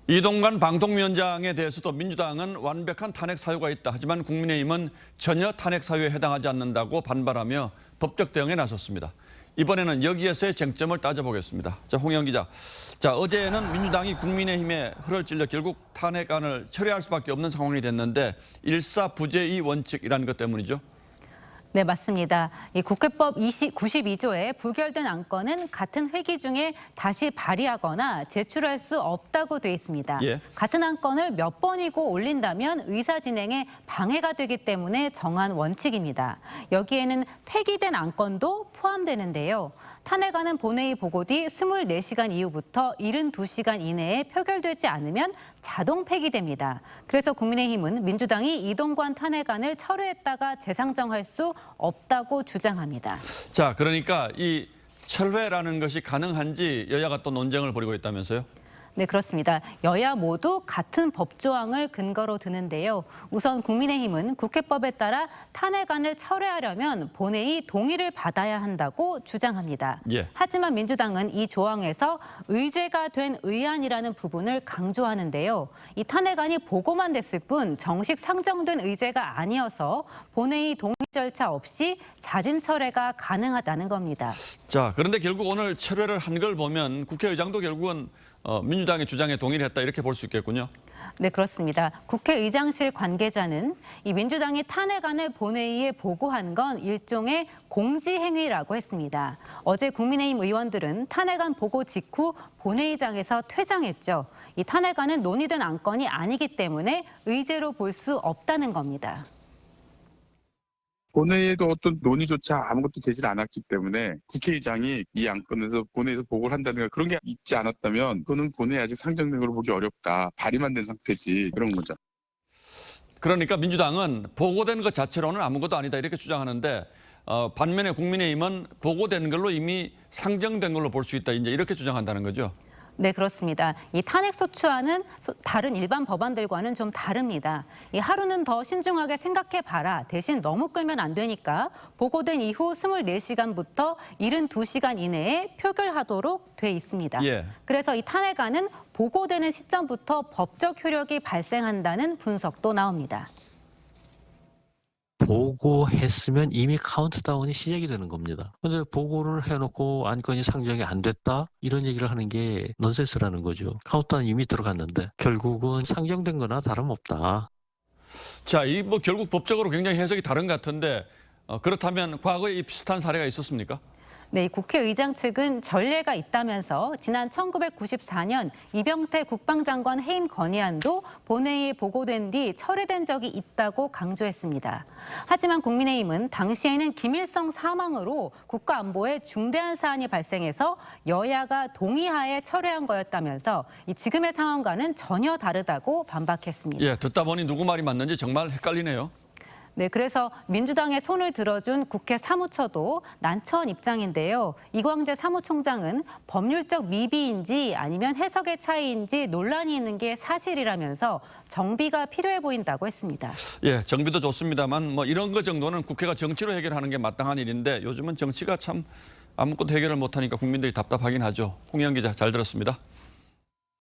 이동관 방통위원장에 대해서도 민주당은 완벽한 탄핵 사유가 있다. 하지만 국민의힘은 전혀 탄핵 사유에 해당하지 않는다고 반발하며 법적 대응에 나섰습니다. 이번에는 여기에서의 쟁점을 따져보겠습니다. 자, 홍영 기자. 자, 어제는 민주당이 국민의힘에 흘을 찔러 결국 탄핵안을 철회할 수밖에 없는 상황이 됐는데 일사부재의 원칙이라는 것 때문이죠. 네, 맞습니다. 이 국회법 92조에 부결된 안건은 같은 회기 중에 다시 발의하거나 제출할 수 없다고 돼 있습니다. 예. 같은 안건을 몇 번이고 올린다면 의사 진행에 방해가 되기 때문에 정한 원칙입니다. 여기에는 폐기된 안건도 포함되는데요. 탄핵안은 본회의 보고 뒤 24시간 이후부터 72시간 이내에 표결되지 않으면 자동 폐기됩니다. 그래서 국민의힘은 민주당이 이동관 탄핵안을 철회했다가 재상정할 수 없다고 주장합니다. 자, 그러니까 이 철회라는 것이 가능한지 여야가 또 논쟁을 벌이고 있다면서요? 네, 그렇습니다. 여야 모두 같은 법조항을 근거로 드는데요. 우선 국민의힘은 국회법에 따라 탄핵안을 철회하려면 본회의 동의를 받아야 한다고 주장합니다. 예. 하지만 민주당은 이 조항에서 의제가 된 의안이라는 부분을 강조하는데요. 이 탄핵안이 보고만 됐을 뿐 정식 상정된 의제가 아니어서 본회의 동의 절차 없이 자진 철회가 가능하다는 겁니다. 자, 그런데 결국 오늘 철회를 한 걸 보면 국회의장도 결국은 민주당의 주장에 동의를 했다 이렇게 볼 수 있겠군요. 네, 그렇습니다. 국회의장실 관계자는 이 민주당이 탄핵안을 본회의에 보고한 건 일종의 공지행위라고 했습니다. 어제 국민의힘 의원들은 탄핵안 보고 직후 본회의장에서 퇴장했죠. 이 탄핵안은 논의된 안건이 아니기 때문에 의제로 볼 수 없다는 겁니다. 본회의에도 어떤 논의조차 아무것도 되질 않았기 때문에 국회의장이 이 안건에서 본회의에서 보고를 한다든가 그런 게 있지 않았다면 그거는 본회의 아직 상정된 걸로 보기 어렵다. 발의만 된 상태지 그런 거죠. 그러니까 민주당은 보고된 것 자체로는 아무것도 아니다 이렇게 주장하는데 반면에 국민의힘은 보고된 걸로 이미 상정된 걸로 볼 수 있다 이제 이렇게 주장한다는 거죠. 네, 그렇습니다. 이 탄핵소추안은 다른 일반 법안들과는 좀 다릅니다. 이 하루는 더 신중하게 생각해봐라. 대신 너무 끌면 안 되니까 보고된 이후 24시간부터 72시간 이내에 표결하도록 돼 있습니다. 예. 그래서 이 탄핵안은 보고되는 시점부터 법적 효력이 발생한다는 분석도 나옵니다. 보고했으면 이미 카운트다운이 시작이 되는 겁니다. 근데 보고를 해놓고 안건이 상정이 안 됐다? 이런 얘기를 하는 게 넌센스라는 거죠. 카운트다운 이미 들어갔는데 결국은 상정된 거나 다름없다. 자, 이 뭐 결국 법적으로 굉장히 해석이 다른 것 같은데 그렇다면 과거에 이 비슷한 사례가 있었습니까? 네, 국회의장 측은 전례가 있다면서 지난 1994년 이병태 국방장관 해임 건의안도 본회의에 보고된 뒤 철회된 적이 있다고 강조했습니다. 하지만 국민의힘은 당시에는 김일성 사망으로 국가안보에 중대한 사안이 발생해서 여야가 동의하에 철회한 거였다면서 지금의 상황과는 전혀 다르다고 반박했습니다. 예, 듣다 보니 누구 말이 맞는지 정말 헷갈리네요. 네, 그래서 민주당의 손을 들어준 국회 사무처도 난처한 입장인데요. 이광재 사무총장은 법률적 미비인지 아니면 해석의 차이인지 논란이 있는 게 사실이라면서 정비가 필요해 보인다고 했습니다. 예, 정비도 좋습니다만 뭐 이런 거 정도는 국회가 정치로 해결하는 게 마땅한 일인데 요즘은 정치가 참 아무것도 해결을 못하니까 국민들이 답답하긴 하죠. 홍영 기자 잘 들었습니다.